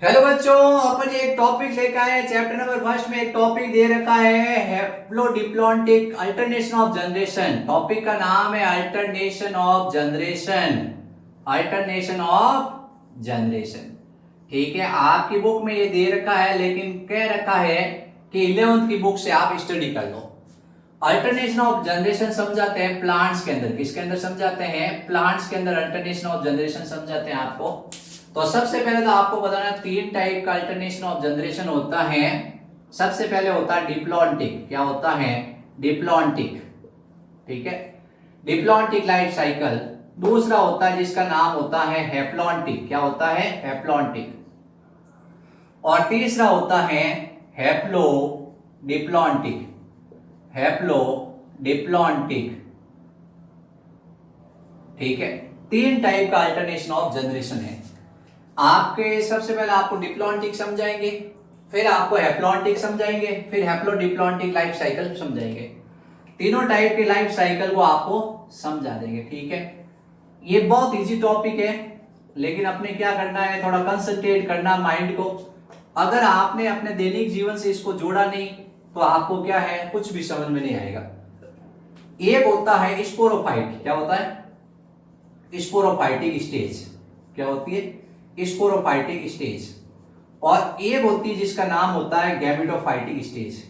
Hello बच्चों, अपन ये एक टॉपिक लेकर आए हैं। चैप्टर नंबर फर्स्ट में एक टॉपिक दे रखा है haplodiplontic alternation of generation. Topic का नाम है alternation of generation. Alternation of generation, ठीक है। आपकी बुक में ये दे रखा है, लेकिन कह रखा है कि 11th की बुक से आप स्टडी कर लो। अल्टरनेशन ऑफ जनरेशन समझाते हैं प्लांट्स के अंदर। किसके अंदर समझाते हैं? प्लांट्स के अंदर अल्टरनेशन ऑफ जनरेशन समझाते हैं आपको। तो सबसे पहले तो आपको बताना 3 टाइप का अल्टरनेशन ऑफ जनरेशन होता है। सबसे पहले होता है डिप्लॉन्टिक। क्या होता है? डिप्लॉन्टिक, ठीक है, डिप्लॉन्टिक लाइफ साइकिल। दूसरा होता है जिसका नाम होता है हैप्लॉन्टिक। क्या होता है? हैप्लॉन्टिक। और तीसरा होता है हैप्लो डिप्लॉन्टिक। हैप्लो डिप्लॉन्टिक, ठीक है। 3 टाइप का अल्टरनेशन ऑफ जनरेशन है। आपके सबसे पहले आपको डिप्लॉन्टिक समझाएंगे, फिर आपको हैप्लॉन्टिक समझाएंगे, फिर हैप्लो डिप्लॉन्टिक लाइफ साइकिल समझाएंगे। तीनों टाइप के लाइफ साइकिल को आपको समझा देंगे, ठीक है। ये बहुत इजी टॉपिक है, लेकिन अपने क्या करना है, थोड़ा कंसंट्रेट करना माइंड को। अगर आपने अपने दैनिक जीवन से इसको जोड़ा नहीं तो आपको क्या है, कुछ भी समझ में नहीं आएगा। एक होता है स्पोरोफाइट। क्या होता है? Sporophytic stage. क्या होती है? Sporophytic stage. और एक होती है जिसका नाम होता है गैमेटोफाइटिक स्टेज।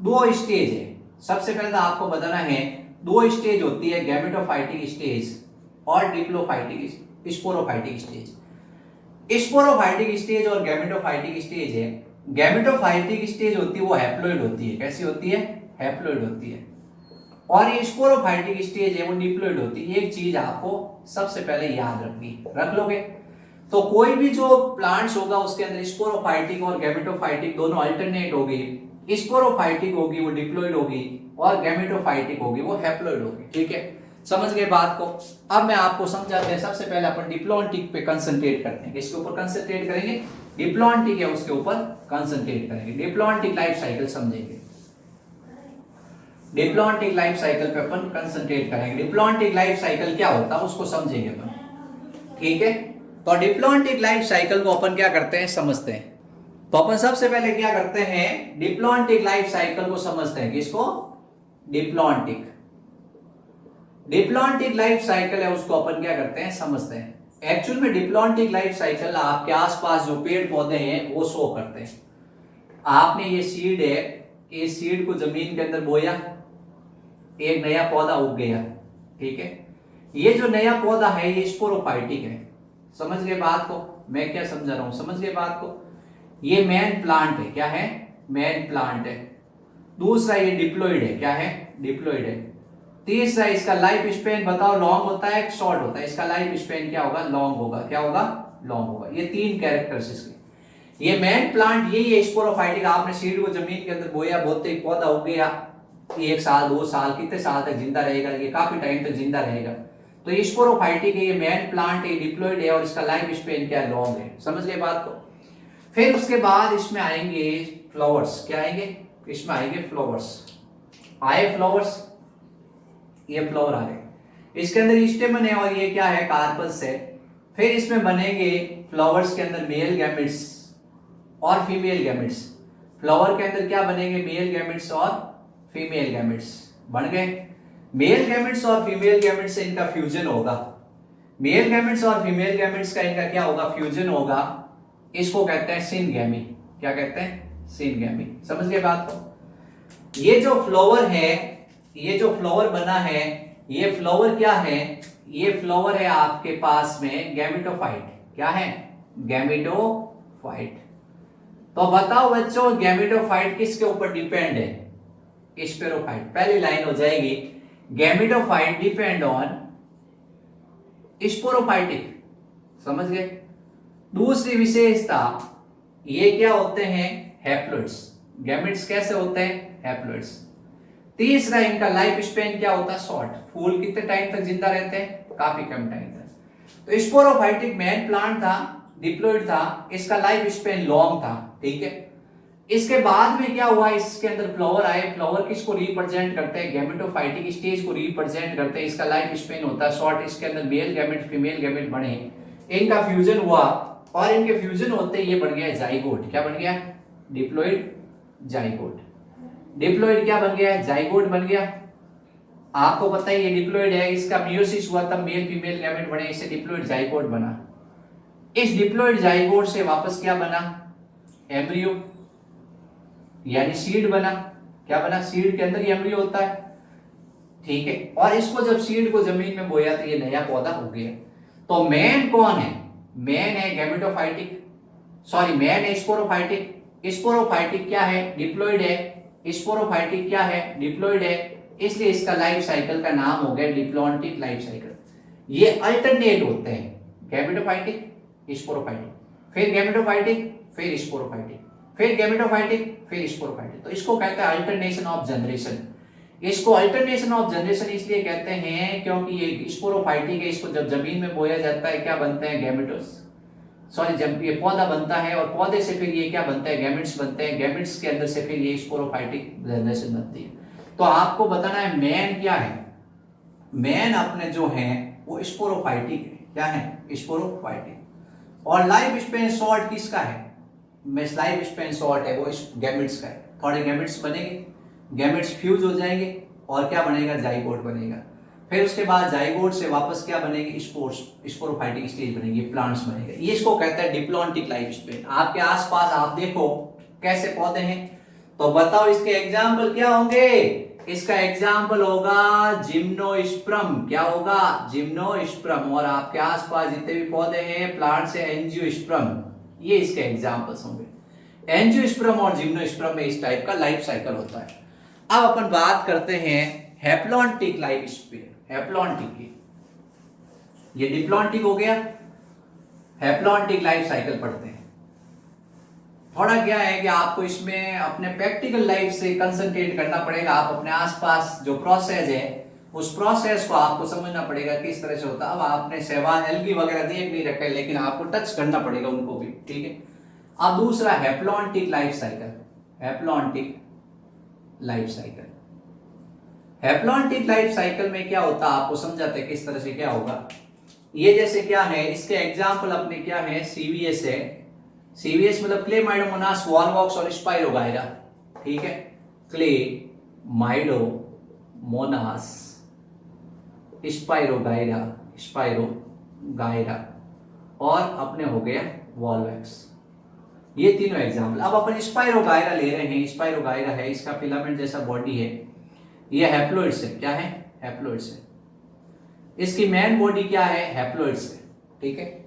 2 स्टेज है। सबसे पहले तो आपको बताना है 2 स्टेज होती है, गैमेटोफाइटिक स्टेज और डिप्लोफाइटिक स्पोरोफाइटिक स्टेज। स्पोरोफाइटिक स्टेज और गैमेटोफाइटिक स्टेज है। गैमेटोफाइटिक स्टेज होती है वो हैप्लोइड होती है। कैसी होती है? हैप्लोइड होती है। और ये स्पोरोफाइटिक स्टेज है वो डिप्लोइड होती है। एक चीज आपको सबसे पहले याद रख लोगे तो कोई भी जो प्लांट्स होगा उसके अंदर स्पोरोफाइटिक और गैमेटोफाइटिक दोनों अल्टरनेट होगी। स्पोरोफाइटिक होगी वो डिप्लोइड होगी और गैमेटोफाइटिक होगी वो हैप्लोइड होगी, ठीक है। समझ गए बात को? अब मैं आपको समझाते हैं। सबसे पहले अपन डिप्लॉन्टिक पे कंसंट्रेट करते हैं। किसके ऊपर कंसंट्रेट करेंगे? डिप्लॉन्टिक है उसके ऊपर कंसंट्रेट करेंगे। डिप्लॉन्टिक लाइफ साइकिल समझेंगे। डिप्लॉन्टिक लाइफ साइकिल पे अपन कंसंट्रेट करेंगे। डिप्लॉन्टिक लाइफ साइकिल क्या होता है उसको समझेंगे अपन, ठीक है। तो डिप्लॉन्टिक लाइफ साइकिल को अपन क्या करते हैं, समझते हैं। तो अपन सबसे पहले क्या करते हैं, डिप्लॉन्टिक लाइफ साइकिल को समझते हैं। किसको? डिप्लॉन्टिक। डिप्लॉन्टिक लाइफ साइकिल है उसको अपन क्या करते हैं, समझते हैं। एक्चुअल में डिप्लॉन्टिक लाइफ साइकिल आपके आसपास जो पेड़ पौधे हैं वो शो करते हैं। आपने ये सीड है, इस सीड को जमीन के अंदर बोया, एक नया पौधा उग गया, ठीक है। ये जो नया पौधा है ये स्पोरोफाइटिक है। समझ गए बात को? मैं क्या समझा रहा हूं, समझ गए बात को? ये मेन प्लांट है। क्या है? मेन प्लांट है। दूसरा ये डिप्लोइड है। क्या है? डिप्लोइड है। तीसरा इसका लाइफ स्पेन बताओ, लॉन्ग होता है शॉर्ट होता है? इसका लाइफ स्पेन क्या होगा? लॉन्ग होगा। क्या होगा? लॉन्ग होगा। ये 3 कैरेक्टर्स इसके। ये मेन प्लांट यही है स्पोरोफाइटिक। आपने सीड को जमीन के अंदर बोया, बोते ही पौधा उग गया। 1 साल 2 साल कितने साल तक जिंदा रहेगा? ये काफी टाइम तक जिंदा रहेगा। तो ये स्पोरोफाइटिक है, ये मेन प्लांट है, डिप्लोइड है और इसका लाइफ स्पेन क्या है? लॉन्ग है। समझ गए बात को? फिर उसके बाद इसमें आएंगे फ्लावर्स। क्या आएंगे? इसमें आएंगे फ्लावर्स। आए फ्लावर्स, ये फ्लावर आ गए। इसके अंदर स्टेमन है और ये क्या है? कार्पस है। फिर इसमें बनेंगे फ्लावर्स के अंदर मेल गैमेट्स और फीमेल गैमेट्स। फ्लावर के अंदर क्या बनेंगे? मेल गैमेट्स और फीमेल गैमेट्स बन गए। मेल गैमेट्स और फीमेल गैमेट्स से इनका फ्यूजन होगा। मेल गैमेट्स और फीमेल गैमेट्स का इनका क्या होगा? फ्यूजन होगा। इसको कहते हैं सिनगैमी। क्या कहते हैं? सिनगैमी। समझ गए बात को? ये जो फ्लावर है, ये जो फ्लावर बना है, ये फ्लावर क्या है? ये फ्लावर है आपके पास में गैमेटोफाइट। क्या है? गैमेटोफाइट। तो बताओ बच्चों, गैमेटोफाइट किसके ऊपर डिपेंड है? स्पेरोफाइट। पहली लाइन हो जाएगी, गैमेटोफाइट डिपेंड ऑन स्पोरोफाइटिक। समझ गए? दूसरी विशेषता, ये क्या होते हैं? हैप्लोइड्स। गैमेट्स कैसे होते हैं? हैप्लोइड्स। तीसरा इनका लाइफ स्पेन क्या होता है? शॉर्ट। फूल कितने टाइम तक जिंदा रहते हैं? काफी कम टाइम तक। तो स्पोरोफाइटिक मेन प्लांट था, डिप्लोइड था, इसका लाइफ स्पेन लॉन्ग था, ठीक है। इसके बाद में क्या हुआ? इसके अंदर फ्लावर आए। फ्लावर किसको रिप्रेजेंट करते हैं? गैमेटोफाइटिक स्टेज को रिप्रेजेंट करते हैं। इसका लाइफ स्पेन होता है शॉर्ट। इसके अंदर मेल गैमेट फीमेल गैमेट बने, इनका फ्यूजन हुआ और इनके फ्यूजन होते ये बन गया जाइगोट। क्या बन गया? Diploid zygote. डिप्लॉइड क्या बन गया? जाइगोट बन गया। आपको पता है ये डिप्लॉइड है, इसका मियोसिस हुआ तब मेल फीमेल गैमेट बने, इससे डिप्लॉइड जाइगोट बना। इस डिप्लॉइड जाइगोट से वापस क्या बना? एम्ब्रियो यानी सीड बना। क्या बना? सीड के अंदर ही एम्ब्रियो होता है, ठीक है। और इसको जब सीड को जमीन में बोया तो ये नया पौधा हो गया। तो मैन कौन है? मैन है गैमेटोफाइटिक, सॉरी मैन है स्पोरोफाइटिक। स्पोरोफाइटिक क्या है? डिप्लॉइड है। स्पोरोफाइटिक क्या है? डिप्लॉइड है। इसलिए इसका लाइफ साइकिल का नाम हो गया डिप्लॉन्टिक लाइफ साइकिल। ये अल्टरनेट होते हैं, गैमेटोफाइटिक, स्पोरोफाइटिक, फिर गैमेटोफाइटिक, फिर स्पोरोफाइटिक, फिर गैमेटोफाइटिक, फिर स्पोरोफाइटिक। तो इसको कहते हैं अल्टरनेशन ऑफ जनरेशन। इसको अल्टरनेशन ऑफ जनरेशन इसलिए कहते हैं क्योंकि ये स्पोरोफाइटिक है, इसको जब जमीन में बोया जाता है क्या बनते हैं? गैमेटोस, सॉरी जब ये पौधा बनता है और पौधे से फिर ये क्या बनता है? गैमेट्स बनते हैं। गैमेट्स के अंदर से फिर ये स्पोरोफाइटिक जनरेशन बनती है। तो आपको बताना है मैन क्या है। मैन अपने जो है वो स्पोरोफाइटिक है। क्या है? स्पोरोफाइटिक। और लाइफ स्पेन शॉर्ट किसका है? लाइफ स्पेन शॉर्ट है वो गैमेट्स का है। थोड़े गैमेट्स बनेंगे, गैमेट्स फ्यूज हो जाएंगे और क्या बनेगा? जाइगोट बनेगा। फिर उसके बाद जाइगोट से वापस क्या बनेगी? स्पोर्स, स्पोरोफाइटिक स्टेज बनेगी, प्लांट्स बनेगा। ये इसको कहते हैं डिप्लॉन्टिक लाइफ स्पेन। आपके आसपास आप देखो कैसे पौधे हैं, तो बताओ इसके एग्जाम्पल क्या होंगे? इसका एग्जाम्पल होगा जिम्नोस्पर्म। क्या होगा? जिम्नोस्पर्म। और आपके आसपास जितने भी पौधे हैं प्लांट से एंजियोस्पर्म, ये इसके एग्जाम्पल्स होंगे। एंजियोस्पर्म और जिम्नोस्पर्म में इस टाइप का लाइफ साइकिल होता है। अब अपन बात करते हैं हैप्लॉन्टिक लाइफ स्पेन। हैप्लॉन्टिक की, ये डिप्लॉन्टिक हो गया, हैप्लॉन्टिक लाइफ साइकिल पढ़ते हैं। थोड़ा क्या है कि आपको इसमें अपने प्रैक्टिकल लाइफ से कंसंट्रेट करना पड़ेगा। आप अपने आसपास जो प्रोसेस है उस प्रोसेस को आपको समझना पड़ेगा किस तरह से होता है। अब आपने शैवाल एल्गी वगैरह देख नहीं रखे, लेकिन आपको टच करना पड़ेगा उनको भी, ठीक है। अब दूसरा haplontic life cycle. Haplontic life cycle, haplontic life cycle में क्या होता है आपको समझाते हैं किस तरह से क्या होगा। ये जैसे क्या है, इसके एग्जाम्पल अपने क्या है? सीवीएस है। सीवीएस मतलब क्ले माइडोमोनास, वॉलवॉक्स और स्पाइरोगायरा, ठीक है। क्ले माइडोमोनास, स्पाइरोगायरा, स्पाइरोगायरा और अपने हो गया वॉलवॉक्स। ये तीनों एग्जाम्पल। अब अपन स्पाइरोगायरा ले रहे हैं। स्पाइरोगायरा है, इसका फिलामेंट जैसा बॉडी है, ये हैप्लॉइड्स है। क्या है? हैप्लॉइड्स है। इसकी मेन बॉडी क्या है? हैप्लॉइड्स है, ठीक है।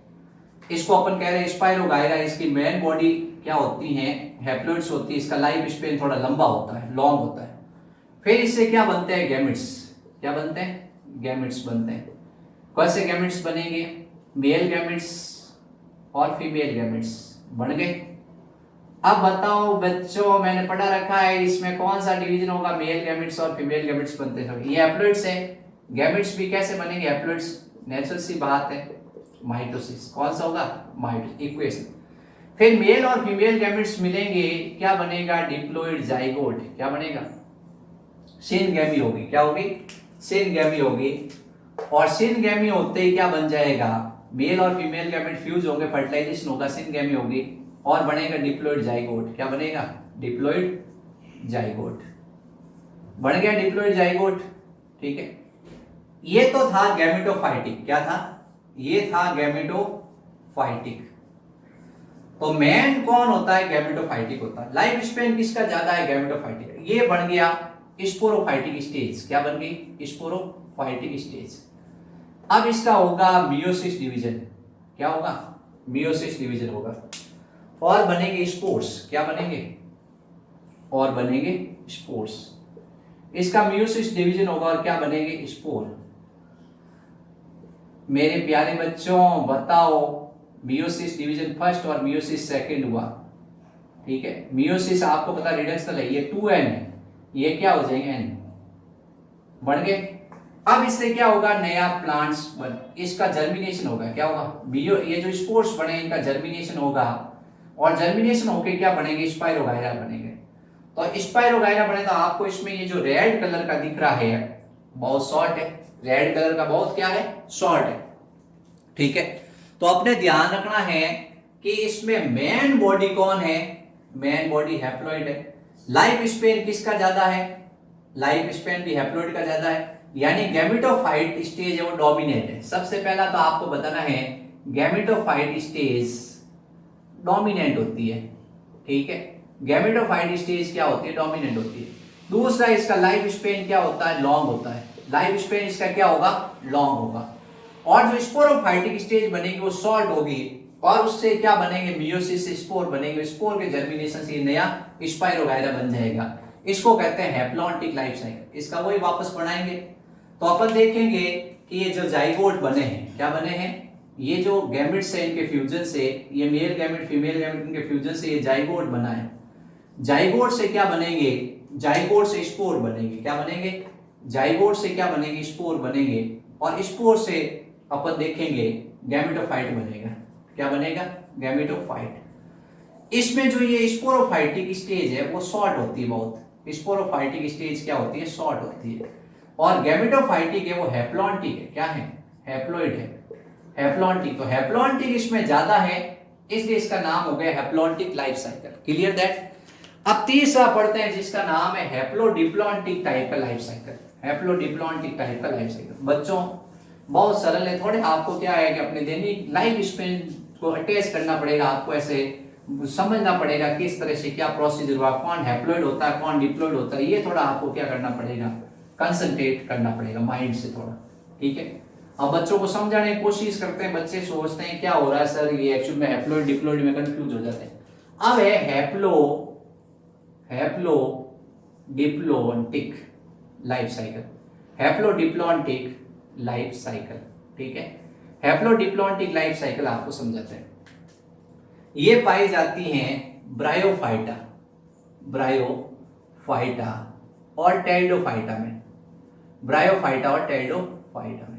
इसको अपन कह रहे हैं स्पाइरोगायरा, इसकी मेन बॉडी क्या होती है? हैप्लॉइड्स होती है। इसका लाइफ स्पेन थोड़ा लंबा होता है, लॉन्ग होता है। फिर इससे क्या बनते हैं? गैमेट्स। क्या बनते हैं? गैमेट्स बनते हैं। कैसे गैमेट्स बनेंगे? मेल गैमेट्स और फीमेल गैमेट्स बन गए। अब बताओ बच्चों, मैंने पढ़ा रखा है इसमें कौन सा डिवीजन होगा? मेल गैमेट्स और फीमेल गैमेट्स बनते हैं। ये हैप्लॉइड्स है, गैमेट्स भी कैसे बनेंगे? हैप्लॉइड्स, नेचुरल सी बात है, माइटोसिस। कौन सा होगा? Mitosis, equation. फिर मेल और फीमेल गैमेट्स मिलेंगे, क्या बनेगा? Diploid zygote. क्या बनेगा? सिनगैमी होगी। क्या होगी? सिनगैमी होगी। और सिनगैमी होते ही क्या बन जाएगा? मेल और फीमेल गैमेट फ्यूज होंगे, फर्टिलाइजेशन होगा, सिनगैमी होगी और बनेगा डिप्लॉइड जाइगोट। क्या बनेगा? Diploid zygote. बन गया डिप्लॉइड जाइगोट, ठीक है। ये तो था गैमेटोफाइटिक। क्या था? ये था गैमेटोफाइटिक। तो मेन कौन होता है? गैमेटोफाइटिक होता है। लाइफ स्पेन किसका ज्यादा है? गैमेटोफाइटिक। ये बन गया स्पोरोफाइटिक स्टेज। क्या बन गई? Sporophytic stage. अब इसका होगा मियोसिस डिवीजन। क्या होगा? मियोसिस डिवीजन होगा और बनेंगे स्पोर्स। क्या बनेंगे? और बनेंगे स्पोर्स। इसका मियोसिस डिवीजन होगा और क्या बनेंगे? स्पोर। मेरे प्यारे बच्चों बताओ, मियोसिस डिवीजन फर्स्ट और मियोसिस सेकंड हुआ, ठीक है। मियोसिस आपको पता रिडक्शनल है, ये 2n है, ये क्या हो जाएंगे? n बढ़ गए। अब इससे क्या होगा? नया प्लांट्स इसका जर्मिनेशन होगा। क्या होगा? मियो, ये जो स्पोर्स बने इनका जर्मिनेशन होगा और जर्मिनेशन होके क्या बनेंगे? स्पाइरोगायरा बनेंगे। तो स्पाइरोगायरा बने तो आपको इसमें ये जो रेड कलर का दिख रहा है बहुत शॉर्ट है। रेड कलर का बहुत क्या है? शॉर्ट है, ठीक है। तो अपने ध्यान रखना है कि इसमें मेन बॉडी कौन है, मेन बॉडी हैप्लॉइड है। लाइफ स्पेन किसका ज्यादा है, लाइफ स्पेन भी हैप्लॉइड का ज्यादा है, यानी गैमेटोफाइट स्टेज है वो डोमिनेंट है। सबसे पहला तो आपको बताना है गैमेटोफाइट स्टेज डोमिनेंट होती है, ठीक है। गैमेटोफाइट स्टेज क्या होती है, डोमिनेंट होती है। दूसरा इसका लाइफ स्पेन क्या होता है, लॉन्ग होता है। लाइफ स्पेन इसका क्या होगा, लॉन्ग होगा। और जो स्पोरोफाइटिक स्टेज बनेगी वो शॉर्ट होगी, और उससे क्या बनेंगे, मियोसिस से स्पोर बनेंगे। स्पोर के जर्मिनेशन से नया स्पाइरोगायरा बन जाएगा। इसको कहते हैं हैप्लॉन्टिक लाइफ साइकिल। इसका वही वापस पढ़ाएंगे। तो अपन देखेंगे कि ये जो जाइगोट बने हैं, क्या बने हैं, ये जो गैमेट्स है इनके फ्यूजन से, ये मेल गैमेट फीमेल गैमेट इनके फ्यूजन से ये जाइगोट बना है। जाइगोट से क्या बनेंगे, जाइगोट से स्पोर बनेंगे। क्या बनेंगे, जाइगोट से क्या बनेंगे, स्पोर बनेंगे। और स्पोर से अपन देखेंगे गैमेटोफाइट बनेगा। क्या बनेगा, गैमेटोफाइट। इसमें जो ये स्पोरोफाइटिक स्टेज है वो शॉर्ट होती है बहुत। स्पोरोफाइटिक स्टेज क्या होती है, शॉर्ट होती है। और गैमेटोफाइटिक है वो हैप्लॉन्टिक है। क्या है, हैप्लॉइड है, हैप्लॉन्टिक। तो हैप्लॉन्टिक इसमें ज्यादा है, इसलिए इसका नाम हो गया haplontic life cycle. Clear that. अब तीसरा पढ़ते हैं जिसका नाम है हैप्लोडिप्लॉन्टिक टाइप का लाइफ साइकिल। हैप्लोडिप्लॉन्टिक टाइप का लाइफ साइकिल बच्चों बहुत सरल है थोड़े। आपको क्या है कि अपने दैनिक लाइफ स्पेन को अटैच करना पड़ेगा, आपको ऐसे समझना पड़ेगा किस तरह से क्या प्रोसीजर हुआ, कौन हैप्लॉइड होता है कौन डिप्लॉइड होता है। ये थोड़ा आपको क्या करना पड़ेगा, कंसंट्रेट करना पड़ेगा माइंड से थोड़ा, ठीक है। अब बच्चों को समझाने की कोशिश करते हैं, बच्चे सोचते हैं क्या हो रहा है सर, ये एक्चुअल में हैप्लॉइड डिप्लॉइड में कंफ्यूज हो जाते हैं। अब है haplodiplontic life cycle, haplodiplontic life cycle, ठीक है। हैप्लोडिप्लॉन्टिक लाइफ साइकिल आपको समझाते हैं। ये पाई जाती हैं ब्रायोफाइटा, ब्रायोफाइटा और टेरिडोफाइटा में, ब्रायोफाइटा और टेरिडोफाइटा में।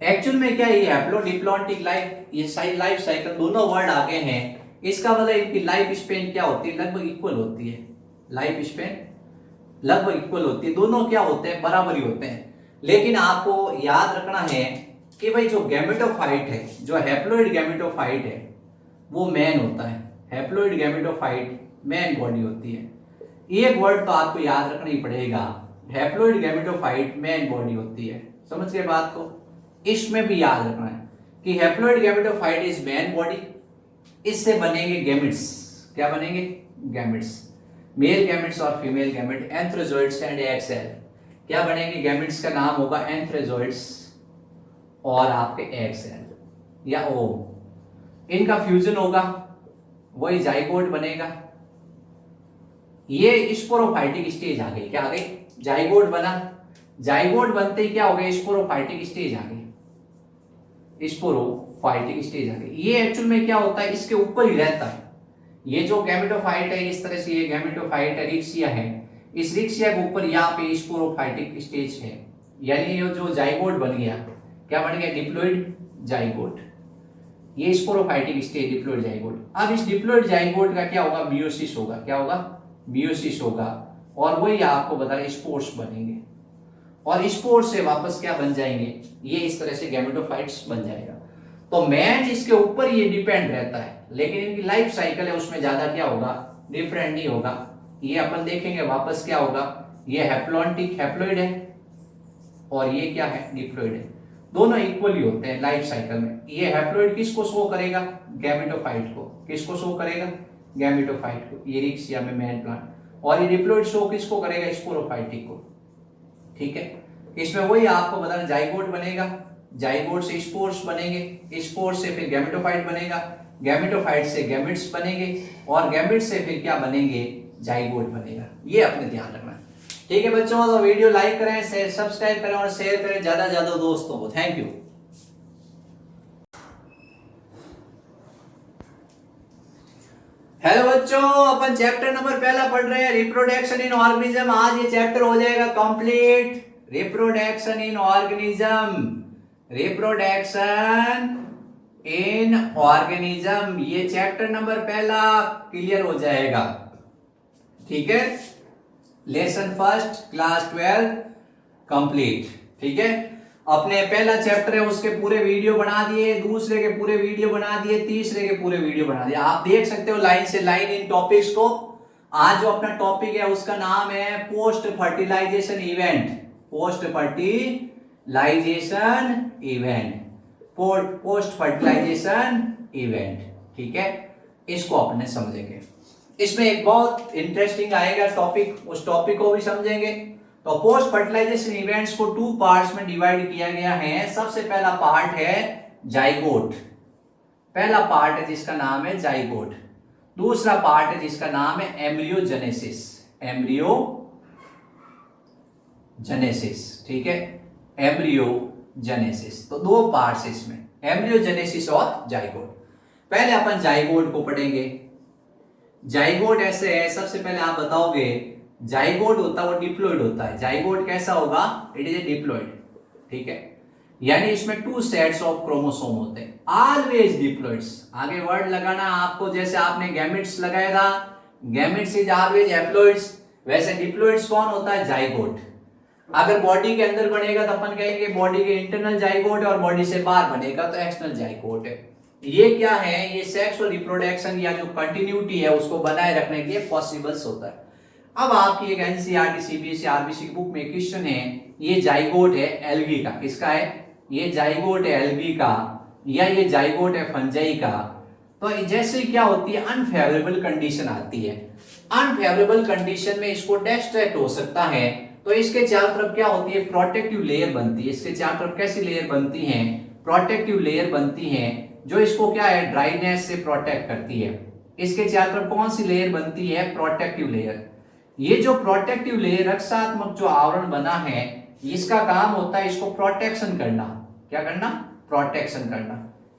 एक्चुअल में क्या ये हैप्लोडिप्लॉन्टिक लाइफ, ये लाइफ साइकिल दोनों वर्ड आगे हैं। इसका मतलब इनकी लाइफ स्पेन क्या होती है, लगभग इक्वल होती है। लाइफ स्पेन लगभग इक्वल होती है, दोनों क्या होते हैं, बराबरी होते हैं। लेकिन आपको याद रखना है कि भाई जो गैमेटोफाइट है, जो हैप्लॉइड गैमेटोफाइट है वो मैन होता है। हैप्लॉइड गैमेटोफाइट मैन बॉडी होती है। एक वर्ड तो आपको याद रखना ही पड़ेगा, हैप्लॉइड गैमेटोफाइट मैन बॉडी होती है। समझ गए बात को। इसमें भी याद रखना है कि haploid gametophyte is main body. इससे बनेंगे गैमेट्स। क्या बनेंगे, गैमेट्स। मेल गैमेट्स और female gamete, antherozoids and egg cell. क्या बनेंगे, गैमेट्स का नाम होगा एंथ्रोजोइड्स और आपके एग सेल या ओव। इनका फ्यूजन होगा, वही जाइगोट बनेगा। ये स्पोरोफाइटिक स्टेज आ गई। क्या आ गई, जाइगोट बना। जाइगोट बनते ही क्या हो गया, स्पोरोफाइटिक स्टेज आ गई, स्पोरोफाइटिक स्टेज आ गई। ये एक्चुअल में क्या होता है, इसके ऊपर ही रहता है। ये जो गैमेटोफाइट है इस तरह से, ये गैमेटोफाइट है, रिक्सिया है, इस रिक्सिया के ऊपर यहाँ पे स्पोरोफाइटिक स्टेज है। यानी ये जो जाइगोट बन गया, क्या बन गया, डिप्लॉइड जाइगोट। ये स्पोरोफाइटिक स्टेज, डिप्लॉइड जाइगोट। अब इस डिप्लॉइड जाइगोट का क्या होगा, मियोसिस होगा। क्या होगा, मियोसिस होगा। और वही आपको बता रहे स्पोर्स बनेंगे, और स्पोर्स से वापस क्या बन जाएंगे, ये इस तरह से गैमेटोफाइट्स बन जाएगा। तो मैन इसके ऊपर ये डिपेंड रहता है, लेकिन इनकी लाइफ साइकिल है उसमें ज्यादा क्या होगा, डिफरेंट नहीं होगा। ये अपन देखेंगे वापस क्या होगा, ये हैप्लॉन्टिक हैप्लॉइड है और ये क्या है, डिप्लॉइड है। दोनों इक्वली होते हैं लाइफ साइकिल में। ये हैप्लॉइड किसको शो करेगा, गैमेटोफाइट को। किसको शो करेगा, गैमेटोफाइट को, ये रिक्सिया में मैन प्लांट। और ये डिप्लॉइड शो किसको करेगा, स्पोरोफाइटिक को, ठीक है। इसमें वही आपको बताना, जाइगोट बनेगा, जाइगोट से स्पोर्स बनेंगे, स्पोर्स से फिर गैमेटोफाइट बनेगा, गैमेटोफाइट से गैमेट्स बनेंगे, और गैमेट्स से फिर क्या बनेंगे, जाइगोट बनेगा। ये अपने ध्यान रखना है, ठीक है बच्चों। तो वीडियो लाइक करें, शेयर सब्सक्राइब करें और शेयर करें ज्यादा ज्यादा दोस्तों को। Thank you. हेलो बच्चों, अपन चैप्टर नंबर पहला पढ़ रहे हैं, रिप्रोडक्शन इन ऑर्गेनिज्म। आज ये चैप्टर हो जाएगा complete, reproduction in organism, reproduction in organism. ये चैप्टर नंबर पहला क्लियर हो जाएगा, ठीक है। लेसन फर्स्ट क्लास 12 कंप्लीट, ठीक है। अपने पहला चैप्टर है उसके पूरे वीडियो बना दिए, दूसरे के पूरे वीडियो बना दिए, तीसरे के पूरे वीडियो बना दिए। आप देख सकते हो लाइन से लाइन इन टॉपिक्स को। आज जो अपना टॉपिक है उसका नाम है post fertilisation event. Post fertilisation event, post fertilisation event. ठीक है, इसको अपने समझेंगे। इसमें एक बहुत इंटरेस्टिंग आएगा टॉपिक, उस टॉपिक को भी समझेंगे। तो पोस्ट फर्टिलाइजेशन इवेंट्स को 2 पार्ट्स में डिवाइड किया गया है। सबसे पहला पार्ट है जाइगोट, पहला पार्ट है जिसका नाम है जाइगोट। दूसरा पार्ट है जिसका नाम है एम्ब्रियोजेनेसिस, एम्ब्रियोजेनेसिस। ठीक है, एम्ब्रियोजेनेसिस। तो 2 पार्ट्स इसमें, एम्ब्रियोजेनेसिस और जाइगोट। पहले अपन जाइगोट को पढ़ेंगे। जाइगोट ऐसे है, सबसे पहले आप बताओगे जाइगोट होता है वो डिप्लॉइड होता है। जाइगोट कैसा होगा? It is a diploid. ठीक है, यानी इसमें 2 सेट्स ऑफ क्रोमोसोम होते हैं, ऑलवेज डिप्लॉइड्स। आगे वर्ड लगाना आपको, जैसे आपने गैमेट्स लगाया था, गैमेट्स इज ऑलवेज हैप्लॉइड्स, वैसे डिप्लॉइड्स कौन होता है? जाइगोट। अगर बॉडी के अंदर बनेगा तो अपन कहेंगे बॉडी के इंटरनल जाइगोट है, और बॉडी से बाहर बनेगा तो एक्सटर्नल जाइगोट है। ये क्या है? ये सेक्स और रिप्रोडक्शन या जो कंटिन्यूटी है उसको बनाए रखने के लिए पॉसिबल्स होता है। अब आपकी एक एनसीईआरटी, सीबीएसई, आरबीसी की बुक में क्वेश्चन है, ये जाइगोट है एल्गी का। किसका है? ये जाइगोट है एल्गी का, या ये जाइगोट है फंजाई का। तो जैसे क्या होती है, अनफेवरेबल कंडीशन आती है। अनफेवरेबल कंडीशन में इसको डिस्ट्रैक्ट हो सकता है, तो इसके चारों तरफ क्या होती है? प्रोटेक्टिव लेयर बनती है। इसके चारों तरफ कैसी लेयर बनती है? प्रोटेक्टिव लेयर बनती है, जो इसको क्या है? ड्राइनेस से प्रोटेक्ट करती है। इसके चारों तरफ कौन सी लेयर बनती है? Protective layer. ये जो प्रोटेक्टिव लेयर, रक्षात्मक जो आवरण बना है, इसका काम होता है इसको प्रोटेक्शन करना। क्या करना? प्रोटेक्शन करना।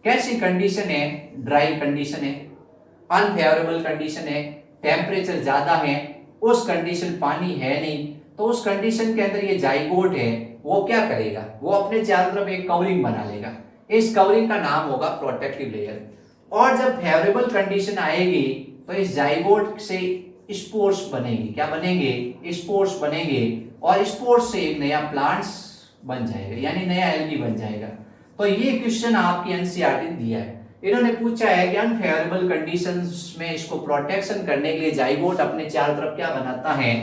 कैसी कंडीशन है? ड्राई कंडीशन है, अनफेवरेबल कंडीशन है, टेम्परेचर ज्यादा है, उस कंडीशन पानी है नहीं, तो उस कंडीशन के अंदर ये जाइगोट है, वो क्या करेगा? वो अपने चारों तरफ एक कवरिंग बना लेगा। इस कवरिंग का नाम होगा प्रोटेक्टिव लेयर। और जब फेवरेबल कंडीशन आएगी तो इस जाइगोट से स्पोर्स बनेगी। क्या बनेंगे? स्पोर्स बनेंगे, और स्पोर्स से एक नया प्लांट्स बन जाएगा, यानी नया एल्गी बन जाएगा। तो ये क्वेश्चन आपकी एनसीईआरटी ने दिया है। इन्होंने पूछा है कि अनफेवरेबल कंडीशंस में इसको प्रोटेक्शन करने के लिए जाइगोट अपने चारों तरफ क्या बनाता है?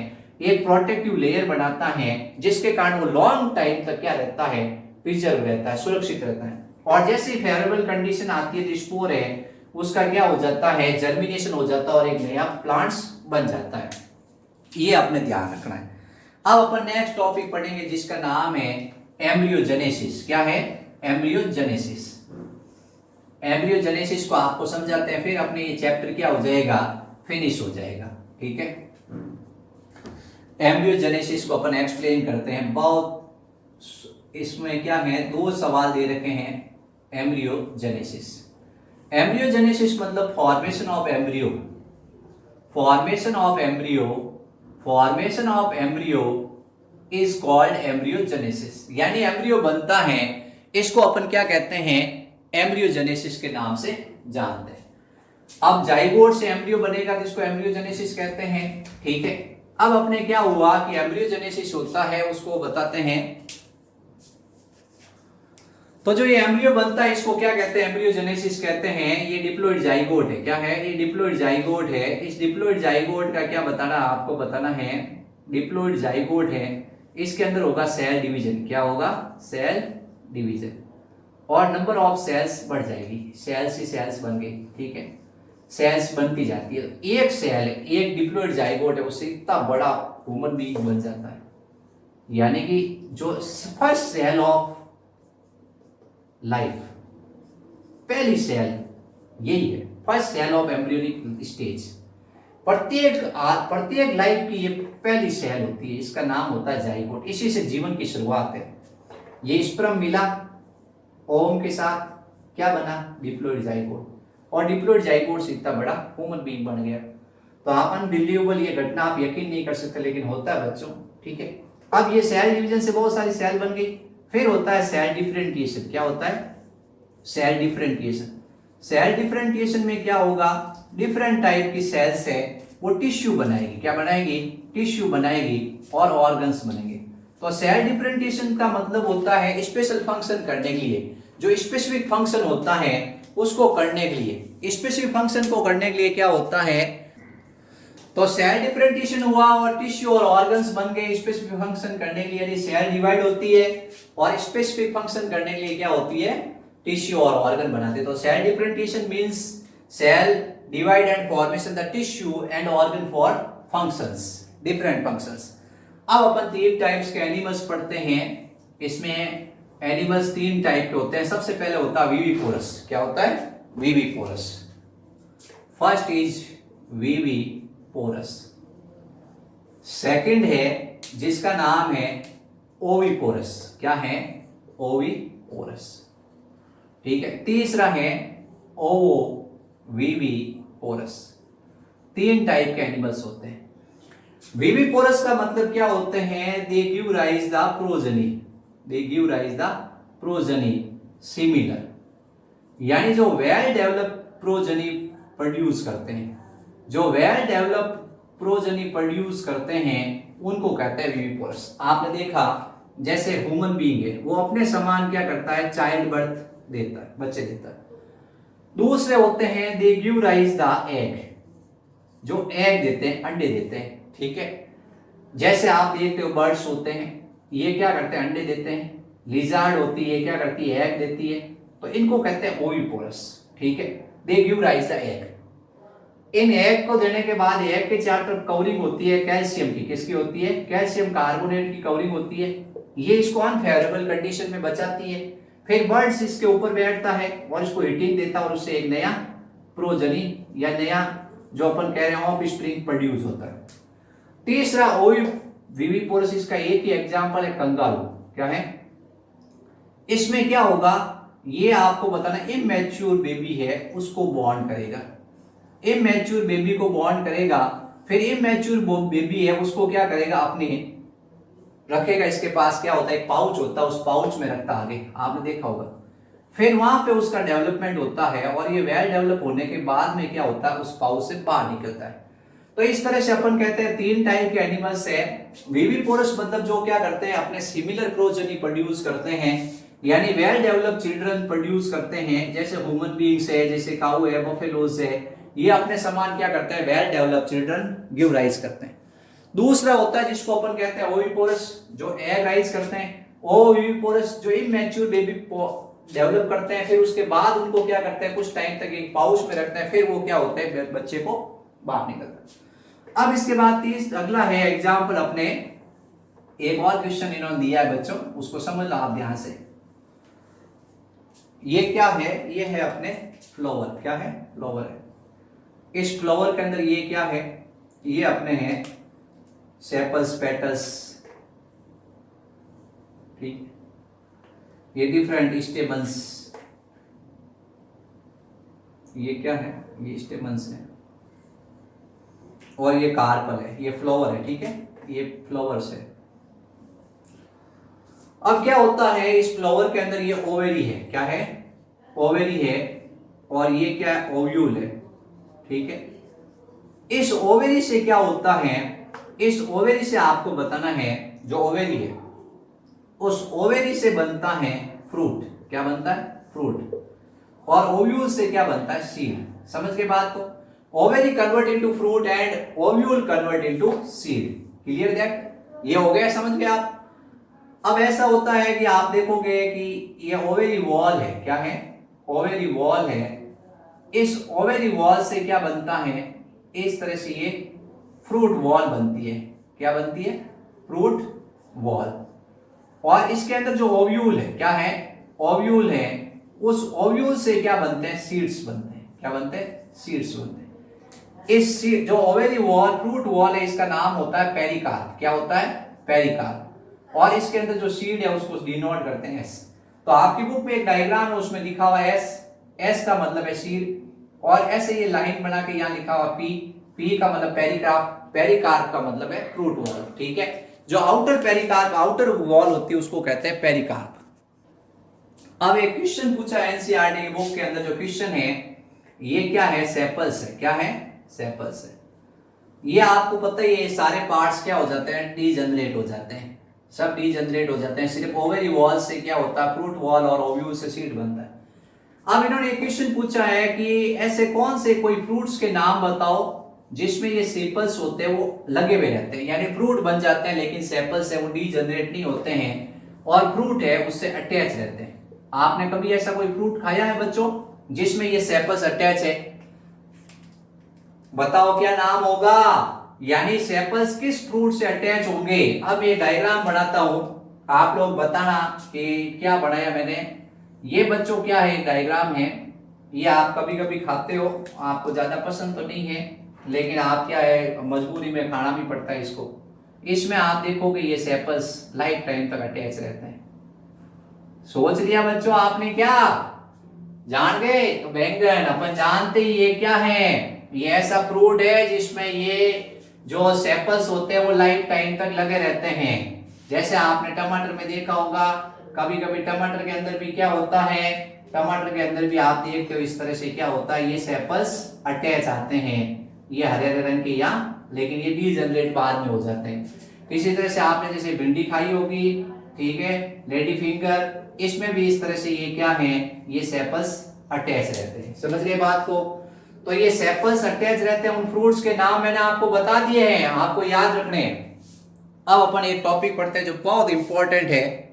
एक प्रोटेक्टिव लेयर बनाता है, जिसके कारण वो लॉन्ग टाइम तक क्या रहता है? प्रिजर्व रहता है, सुरक्षित रहता है। और जैसे फेवरेबल कंडीशन आती है तो स्पोर है उसका क्या हो जाता है? जर्मिनेशन हो जाता है और एक नया प्लांट्स बन जाता है। ये आपने ध्यान रखना है। अब अपन नेक्स्ट टॉपिक पढ़ेंगे जिसका नाम है एम्ब्रियोजेनेसिस। क्या है? एम्ब्रियोजेनेसिस। एम्ब्रियोजेनेसिस को आपको समझाते हैं, फिर अपने ये चैप्टर क्या हो जाएगा? फिनिश हो जाएगा। ठीक है, एम्ब्रियोजेनेसिस को अपन एक्सप्लेन करते हैं। बहुत इसमें क्या है, 2 सवाल दे रखे हैं। एम्ब्रियोजेनेसिस, एम्ब्रियोजेनेसिस मतलब formation of embryo. Formation of embryo, formation of embryo is called embryogenesis. यानी एम्ब्रियो बनता है, इसको अपन क्या कहते हैं? एम्ब्रियोजेनेसिस के नाम से जानते हैं। अब जाइगोट से एम्ब्रियो बनेगा तो इसको एम्ब्रियोजेनेसिस कहते हैं। ठीक है, अब अपने क्या हुआ कि एम्ब्रियोजेनेसिस होता है उसको बताते हैं। तो जो ये एम्ब्रियो बनता है इसको क्या कहते हैं? एम्ब्रियोजेनेसिस कहते हैं। ये डिप्लॉइड जाइगोट है। क्या है? ये डिप्लॉइड जाइगोट है। इस डिप्लॉइड जाइगोट का क्या बताना आपको बताना है? डिप्लॉइड जाइगोट है, इसके अंदर होगा सेल डिवीजन। क्या होगा? सेल डिवीजन, और नंबर ऑफ सेल्स बढ़ जाएगी। सेल्स ही सेल्स बन गई। ठीक है, सेल्स बनती जाती है। एक सेल, एक डिप्लॉइड जाइगोट है, उससे इतना बड़ा ह्यूमन बीइंग बन जाता है। यानी कि जो फर्स्ट सेल ऑफ लाइफ, पहली सेल यही है, first cell of embryonic stage. प्रत्येक लाइफ की ये पहली सेल होती है, इसका नाम होता है जाइगोट। इसी से जीवन की शुरुआत है। ये स्पर्म मिला ओम के साथ, क्या बना? डिप्लॉइड जाइगोट, और डिप्लॉइड जाइगोट से इतना बड़ा ह्यूमन बीइंग बन गया। तो आप अनबिलीवेबल, ये घटना आप यकीन नहीं कर सकते, लेकिन होता है बच्चों। ठीक है, अब ये सेल डिवीजन से बहुत सारी सेल बन गई। फिर होता है सेल डिफरेंटिएशन। क्या होता है? Cell differentiation. सेल डिफरेंटिएशन में क्या होगा? डिफरेंट टाइप की सेल्स है, वो टिश्यू बनाएगी। क्या बनाएगी? टिश्यू बनाएगी, और ऑर्गन्स बनेंगे। तो सेल डिफरेंशिएशन का मतलब होता है स्पेशल फंक्शन करने के लिए, जो स्पेसिफिक फंक्शन होता है उसको करने के लिए, स्पेसिफिक फंक्शन को करने के लिए क्या होता है, तो सेल डिफरेंशिएशन हुआ और टिश्यू और ऑर्गन्स बन गए स्पेसिफिक फंक्शन करने के लिए, यानी सेल डिवाइड होती है और स्पेसिफिक फंक्शन करने के लिए क्या होती है, टिश्यू और ऑर्गन बनाते हैं। तो cell differentiation means cell divide and formation the tissue and organ for functions, different functions. अब अपन तीन टाइप्स के एनिमल्स पढ़ते हैं। इसमें एनिमल्स तीन टाइप के होते हैं। सबसे पहले होता है विविपोरस। क्या होता है? Viviparous. First is viviparous. Second है जिसका नाम है ओविपोरस। क्या है? ओविपोरस। ठीक है। तीसरा है ओविविपोरस। तीन टाइप के एनिमल्स होते हैं। विविपोरस का मतलब क्या होते हैं? They give rise the progeny, they give rise the progeny similar, यानी जो वेल डेवलप प्रोजेनी प्रोड्यूस करते हैं, जो वेल डेवलप प्रोजेनी प्रोड्यूस करते हैं उनको कहते हैं विविपोरस। आपने देखा जैसे ह्यूमन बीइंग है, वो अपने समान क्या करता है? चाइल्ड बर्थ देता है, बच्चे देता है। दूसरे होते हैं they give rise the egg, जो एग देते हैं, अंडे देते हैं। ठीक है। जैसे आप देखते हो बर्ड्स होते हैं, ये क्या करते हैं? अंडे देते हैं। लिजार्ड होती है, क्या करती है? एग देती है। तो इनको कहते हैं ओविपोरस। ठीक है। They give rise the egg. In egg को देने के बाद एग के चारों तरफ कवरिंग होती है कैल्शियम की। किसकी होती है? कैल्शियम कार्बोनेट की कवरिंग होती है। ये इसको अनफेवरेबल कंडीशन में बचाती है। फिर बर्ड्स इसके ऊपर बैठता है और इसको हीटिंग देता है और उससे एक नया प्रोजनी या नया जो अपन कह रहे हैं ऑफ स्प्रिंग प्रोड्यूस होता है। तीसरा ओविविपोरस, इसका एक ही एग्जांपल है कंगारू। क्या है? इसमें क्या होगा ये आपको बताना, इमैच्योर बेबी है उसको बॉन्ड करेगा, इमैच्योर बेबी को बॉन्ड करेगा। फिर इमैच्योर बेबी है उसको क्या करेगा? अपने रखेगा, इसके पास क्या होता है? एक पाउच होता है, उस पाउच में रखता आगे, आपने देखा होगा। फिर वहां पे उसका डेवलपमेंट होता है और ये वेल डेवलप होने के बाद में क्या होता है? उस पाउच से बाहर निकलता है। तो इस तरह से अपन कहते हैं तीन टाइप के एनिमल्स है। विविपोरस मतलब जो क्या करते हैं? अपने सिमिलर प्रोजेनी प्रोड्यूस करते हैं, यानी वेल डेवलप चिल्ड्रन प्रोड्यूस करते हैं। जैसे ह्यूमन बीइंग्स है, जैसे काऊ है, बफेलोज है, ये अपने समान क्या करते हैं? Well develop children give rise करते हैं। दूसरा होता है जिसको अपन कहते हैं ओविपोरस, जो एग राइज करते हैं। ओविपोरस जो इमैच्योर बेबी डेवलप करते हैं, फिर उसके बाद उनको क्या करते हैं? कुछ टाइम तक एक पाउच में रखते हैं, फिर वो क्या होते हैं? बच्चे को बाहर निकलता है। अब इसके बाद अगला है एग्जाम्पल अपने, एक और क्वेश्चन इन्होंने दिया है बच्चों, उसको समझ लो आप ध्यान से। ये क्या है? ये है अपने फ्लावर। क्या है? फ्लावर है। इस फ्लावर के अंदर ये क्या है? ये अपने हैं सेपल्स, पेटल्स। ठीक। ये डिफरेंट स्टेमन्स। ये क्या है? ये स्टेमन्स है और ये कार्पल है, ये फ्लावर है। ठीक है। ये फ्लावर्स है। अब क्या होता है? इस फ्लावर के अंदर ये ओवेरी है। क्या है? ओवेरी है। और ये क्या है? ओव्यूल है। ठीक है। इस ओवेरी से क्या होता है? इस ओवेरी से आपको बताना है, जो ओवेरी है उस ओवेरी से बनता है फ्रूट। क्या बनता है? फ्रूट। और ओव्यूल से क्या बनता है? सीड। समझ के बात को? Ovary convert into fruit and ovule convert into seed. Clear that? ये हो गया, समझ गए आप? अब ऐसा होता है कि आप देखोगे कि ये ओवेरी वॉल है। क्या है? ओवेरी वॉल है। इस ओवेरी वॉल से क्या बनता है? इस तरह से ये फ्रूट वॉल बनती है। क्या बनती है? Fruit wall. और इसके अंदर जो ओव्यूल है, क्या है? ओव्यूल है। उस ओव्यूल से क्या बनते हैं? सीड्स बनते हैं। क्या बनते हैं? सीड्स बनते हैं। इस जो ओवेरी वॉल, फ्रूट वॉल है, इसका नाम होता है पेरिकार्प। क्या होता है? पेरिकार्प। और इसके अंदर जो सीड है उसको डिनोट करते हैं एस। तो आपकी बुक में एक डायग्राम है, उसमें लिखा हुआ है एस। एस का मतलब है सीड, और ऐसे ये लाइन बना के यहाँ लिखा हुआ पी। पी का मतलब पेरिकार्प, पेरिकार्प का मतलब है फ्रूट वॉल। ठीक है। जो आउटर पेरिकार्प, आउटर वॉल होती है, उसको कहते हैं पेरिकार्प। अब एक क्वेश्चन पूछा एनसीईआरटी की बुक के अंदर, जो क्वेश्चन है ये क्या है? सेपल्स है। क्या है? सेपल्स है। ये आपको पता ही है, सारे पार्ट्स क्या हो जाते हैं? डीजनरेट हो जाते हैं। सब डीजनरेट हो जाते हैं। सिर्फ ओवरी वॉल से क्या होता है, फ्रूट वॉल और ओव्यूल से सीड बनता है। अब इन्होंने एक क्वेश्चन पूछा है कि ऐसे कौन से कोई फ्रूट्स के नाम बताओ जिसमें ये सेपल्स होते हैं वो लगे हुए रहते हैं, यानी फ्रूट बन जाते हैं लेकिन सेपल्स है वो डीजनरेट नहीं होते हैं और फ्रूट है उससे अटैच रहते हैं। आपने कभी ऐसा कोई फ्रूट खाया है बच्चों जिसमें ये सेपल्स अटैच है? बताओ क्या नाम होगा, यानी सेपल्स किस फ्रूट से अटैच होंगे। अब ये डायग्राम बनाता हूं, आप लोग बताना कि क्या बनाया मैंने। ये बच्चों क्या है, डायग्राम है, ये आप कभी कभी खाते हो, आपको ज्यादा पसंद तो नहीं है लेकिन आप क्या है मजबूरी में खाना भी पड़ता है इसको। इसमें आप देखोगे ये सेपल्स लाइफ टाइम तक अटैच रहते हैं। सोच लिया बच्चों आपने, क्या जान गए? तो बैंगन अपन जानते ही ये क्या है, ये ऐसा फ्रूट है जिसमें ये जो सेपल्स होते हैं वो लाइफ टाइम तक लगे रहते हैं। जैसे आपने टमाटर में देखा होगा, कभी कभी टमाटर के अंदर भी क्या होता है, टमाटर के अंदर भी आप देखते हो इस तरह से क्या होता है, ये सेपल्स अटैच आते हैं, ये हरे हरे रंग के यहाँ, लेकिन ये डीजनरेट बाद में हो जाते हैं। इसी तरह से आपने जैसे भिंडी खाई होगी, ठीक है, लेडी फिंगर, इसमें भी इस तरह से ये क्या है, ये सेपल्स अटैच रहते हैं। समझ गए बात को? तो ये सेपल्स अटैच रहते हैं, उन फ्रूट्स के नाम मैंने आपको बता दिए हैं, आपको याद रखने हैं। अब अपन एक टॉपिक पढ़ते हैं जो बहुत इंपॉर्टेंट है,